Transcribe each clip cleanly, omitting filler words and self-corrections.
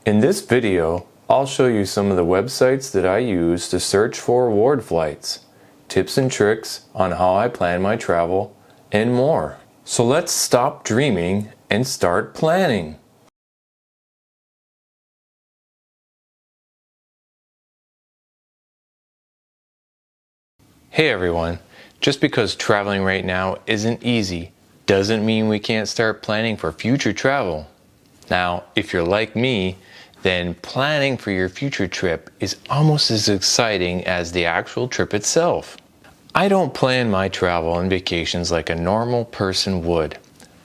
In this video, I'll show you some of the websites that I use to search for award flights, tips and tricks on how I plan my travel, and more. So let's stop dreaming and start planning. Hey everyone, just because traveling right now isn't easy doesn't mean we can't start planning for future travel. Now, if you're like me, then planning for your future trip is almost as exciting as the actual trip itself. I don't plan my travel and vacations like a normal person would.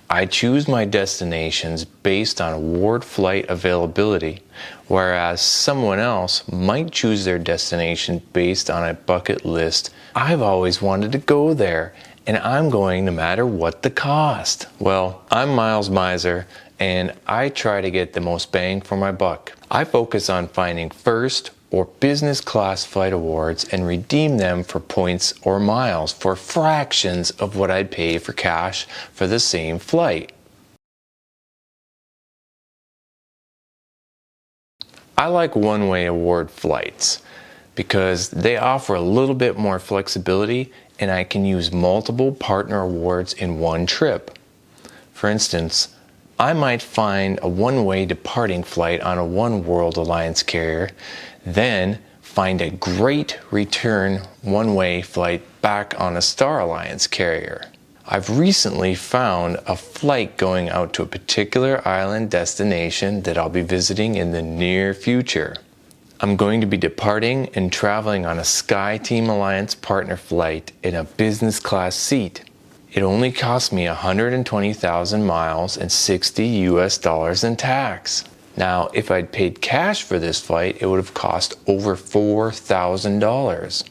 I choose my destinations based on award flight availability, whereas someone else might choose their destination based on a bucket list. I've always wanted to go there, and I'm going no matter what the cost. Well, I'm Miles Miser, and I try to get the most bang for my buck. I focus on finding first or business class flight awards and redeem them for points or miles for fractions of what I'd pay for cash for the same flight. I like one-way award flights because they offer a little bit more flexibility and I can use multiple partner awards in one trip. For instance, I might find a one-way departing flight on a One World Alliance carrier, then find a great return one-way flight back on a Star Alliance carrier. I've recently found a flight going out to a particular island destination that I'll be visiting in the near future. I'm going to be departing and traveling on a SkyTeam Alliance partner flight in a business class seat. It only cost me 120,000 miles and $60 in tax. Now, if I'd paid cash for this flight, it would have cost over $4,000.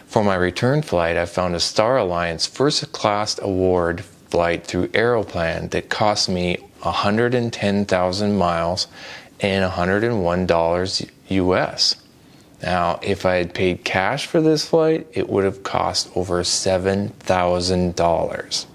For my return flight, I found a Star Alliance first class award flight through Aeroplan that cost me 110,000 miles and $101 US. Now, if I had paid cash for this flight, it would have cost over $7,000.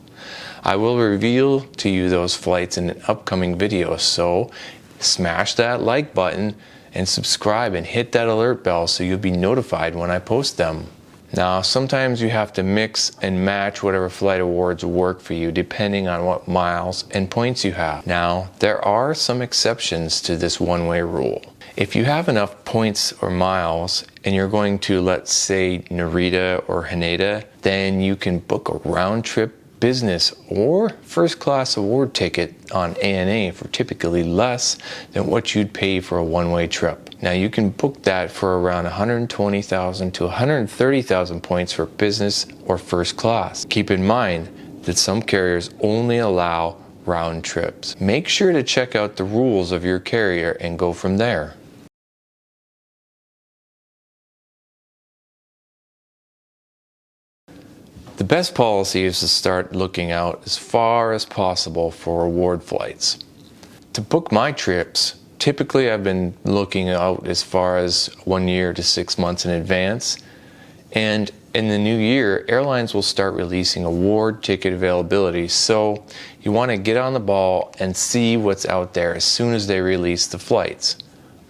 I will reveal to you those flights in an upcoming video, so smash that like button and subscribe and hit that alert bell so you'll be notified when I post them. Now, sometimes you have to mix and match whatever flight awards work for you depending on what miles and points you have. Now, there are some exceptions to this one-way rule. If you have enough points or miles and you're going to, let's say, Narita or Haneda, then you can book a round-trip business or first-class award ticket on ANA for typically less than what you'd pay for a one-way trip. Now, you can book that for around 120,000 to 130,000 points for business or first class. Keep in mind that some carriers only allow round trips. Make sure to check out the rules of your carrier and go from there. The best policy is to start looking out as far as possible for award flights. To book my trips, typically I've been looking out as far as 1 year to 6 months in advance. And in the new year, airlines will start releasing award ticket availability. So you want to get on the ball and see what's out there as soon as they release the flights.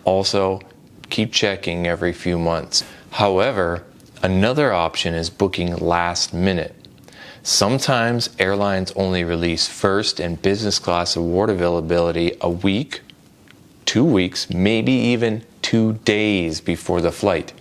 Also, keep checking every few months. However, another option is booking last minute. Sometimes airlines only release first and business class award availability a week, 2 weeks, maybe even 2 days before the flight.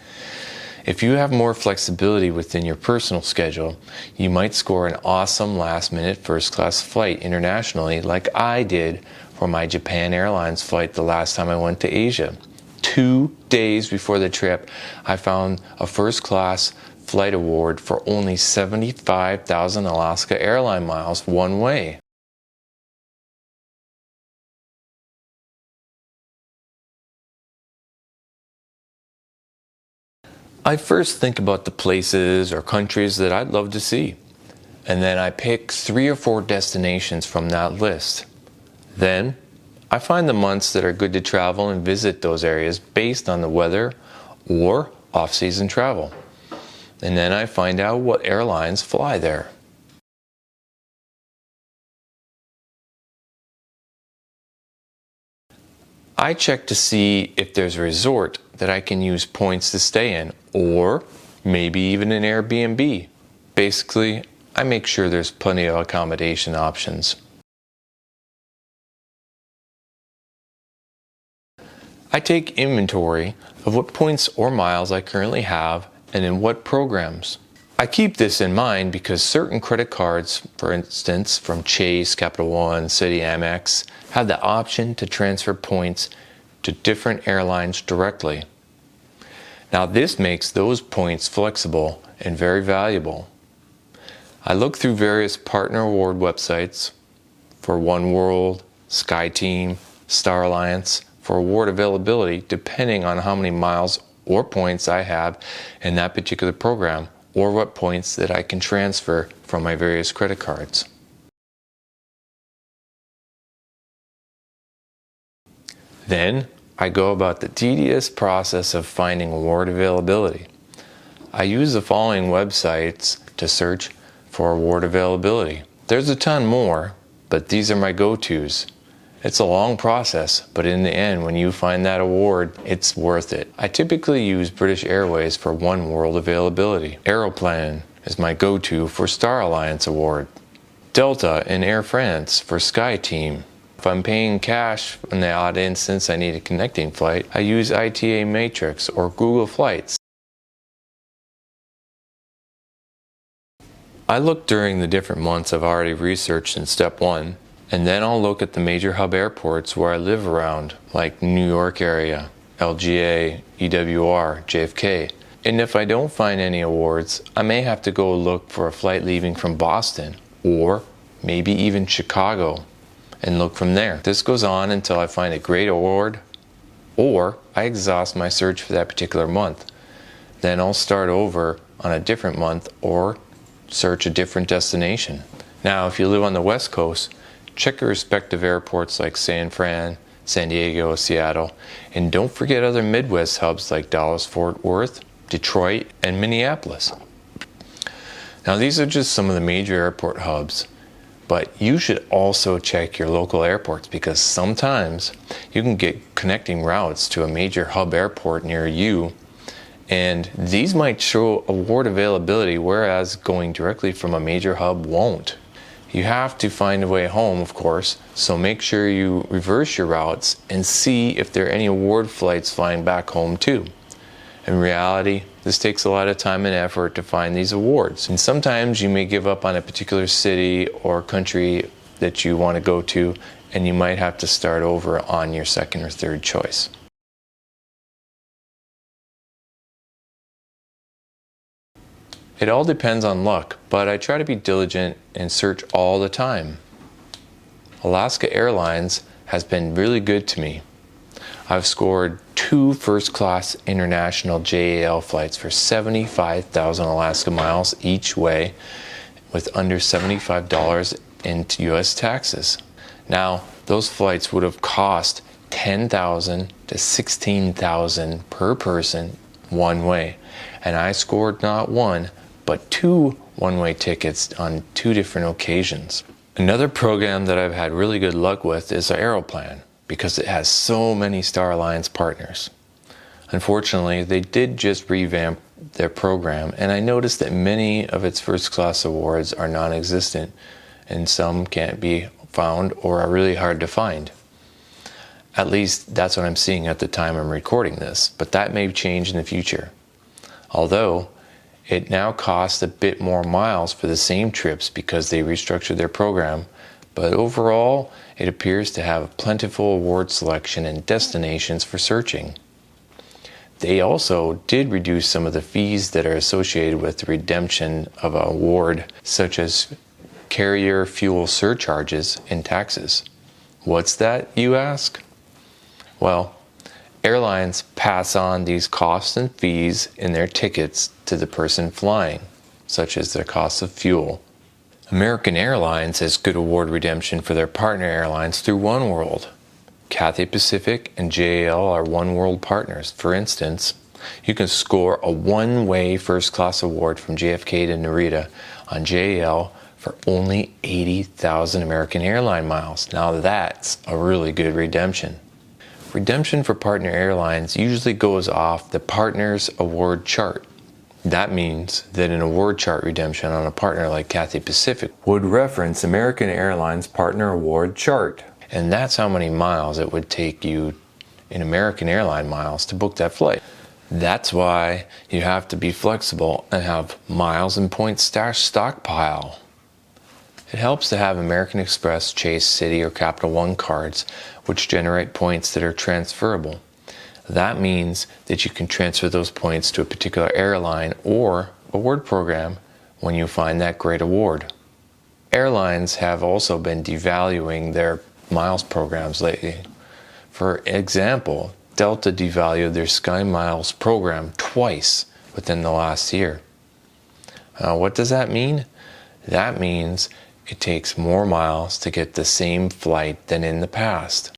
If you have more flexibility within your personal schedule, you might score an awesome last minute first class flight internationally like I did for my Japan Airlines flight the last time I went to Asia. 2 days before the trip, I found a first-class flight award for only 75,000 Alaska Airline miles one way. I first think about the places or countries that I'd love to see, and then I pick 3 or 4 destinations from that list. Then, I find the months that are good to travel and visit those areas based on the weather or off-season travel. And then I find out what airlines fly there. I check to see if there's a resort that I can use points to stay in, or maybe even an Airbnb. Basically, I make sure there's plenty of accommodation options. I take inventory of what points or miles I currently have and in what programs. I keep this in mind because certain credit cards, for instance from Chase, Capital One, Citi, Amex, have the option to transfer points to different airlines directly. Now this makes those points flexible and very valuable. I look through various partner award websites for oneworld, SkyTeam, Star Alliance for award availability depending on how many miles or points I have in that particular program, or what points that I can transfer from my various credit cards. Then I go about the tedious process of finding award availability. I use the following websites to search for award availability. There's a ton more, but these are my go-tos. It's a long process, but in the end, when you find that award, it's worth it. I typically use British Airways for oneworld availability. Aeroplan is my go-to for Star Alliance Award. Delta and Air France for SkyTeam. If I'm paying cash in the odd instance I need a connecting flight, I use ITA Matrix or Google Flights. I look during the different months I've already researched in step 1, and then I'll look at the major hub airports where I live around, like New York area, LGA, EWR, JFK. And if I don't find any awards, I may have to go look for a flight leaving from Boston, or maybe even Chicago, and look from there. This goes on until I find a great award, or I exhaust my search for that particular month. Then I'll start over on a different month or search a different destination. Now, if you live on the West Coast, check your respective airports like San Fran, San Diego, Seattle, and don't forget other Midwest hubs like Dallas-Fort Worth, Detroit, and Minneapolis. Now, these are just some of the major airport hubs, but you should also check your local airports because sometimes you can get connecting routes to a major hub airport near you, and these might show award availability, whereas going directly from a major hub won't. You have to find a way home, of course, so make sure you reverse your routes and see if there are any award flights flying back home too. In reality, this takes a lot of time and effort to find these awards, and sometimes you may give up on a particular city or country that you want to go to, and you might have to start over on your second or third choice. It all depends on luck, but I try to be diligent and search all the time. Alaska Airlines has been really good to me. I've scored 2 first-class international JAL flights for 75,000 Alaska miles each way with under $75 in US taxes. Now, those flights would have cost $10,000 to $16,000 per person one way, and I scored not one, but 2 one-way tickets on 2 different occasions. Another program that I've had really good luck with is Aeroplan, because it has so many Star Alliance partners. Unfortunately, they did just revamp their program, and I noticed that many of its first-class awards are non-existent, and some can't be found or are really hard to find. At least that's what I'm seeing at the time I'm recording this, but that may change in the future. Although, it now costs a bit more miles for the same trips because they restructured their program, but overall, it appears to have a plentiful award selection and destinations for searching. They also did reduce some of the fees that are associated with the redemption of an award, such as carrier fuel surcharges and taxes. What's that, you ask? Well, airlines pass on these costs and fees in their tickets to the person flying, such as the cost of fuel. American Airlines has good award redemption for their partner airlines through oneworld. Cathay Pacific and JAL are oneworld partners. For instance, you can score a one-way first-class award from JFK to Narita on JAL for only 80,000 American airline miles. Now that's a really good redemption. Redemption for partner airlines usually goes off the partner's award chart. That means that an award chart redemption on a partner like Cathay Pacific would reference American Airlines Partner Award Chart. And that's how many miles it would take you in American airline miles to book that flight. That's why you have to be flexible and have miles and points stockpile. It helps to have American Express, Chase, Citi, or Capital One cards, which generate points that are transferable. That means that you can transfer those points to a particular airline or award program when you find that great award. Airlines have also been devaluing their miles programs lately. For example, Delta devalued their Sky Miles program twice within the last year. What does that mean? That means it takes more miles to get the same flight than in the past.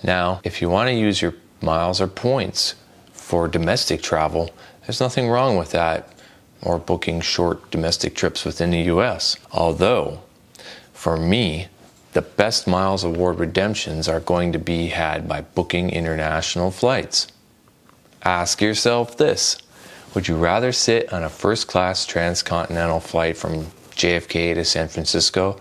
Now, if you want to use your miles or points for domestic travel, there's nothing wrong with that, or booking short domestic trips within the US. Although, for me, the best miles award redemptions are going to be had by booking international flights. Ask yourself this: would you rather sit on a first-class transcontinental flight from JFK to San Francisco?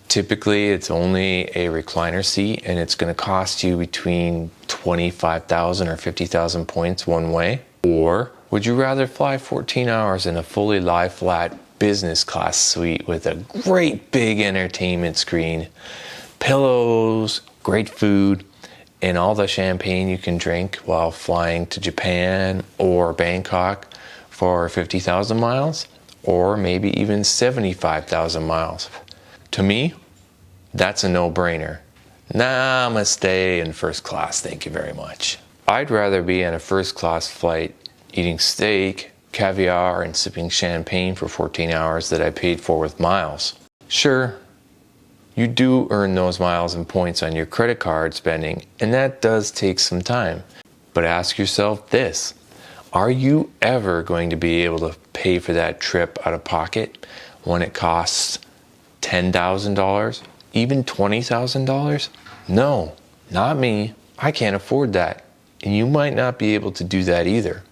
Typically, it's only a recliner seat, and it's going to cost you between 25,000 or 50,000 points one way. Or would you rather fly 14 hours in a fully lie-flat business class suite with a great big entertainment screen, pillows, great food, and all the champagne you can drink while flying to Japan or Bangkok for 50,000 miles, or maybe even 75,000 miles? To me, that's a no-brainer. Nah, I'm gonna stay in first class, thank you very much. I'd rather be on a first-class flight eating steak, caviar, and sipping champagne for 14 hours that I paid for with miles. Sure, you do earn those miles and points on your credit card spending, and that does take some time. But ask yourself this: are you ever going to be able to pay for that trip out of pocket when it costs $10,000, even $20,000? No, not me. I can't afford that. And you might not be able to do that either.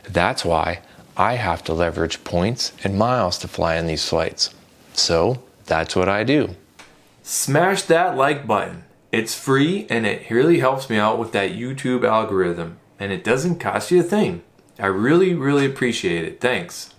That's why I have to leverage points and miles to fly on these flights. So that's what I do. Smash that like button. It's free and it really helps me out with that YouTube algorithm. And it doesn't cost you a thing. I really, really appreciate it. Thanks.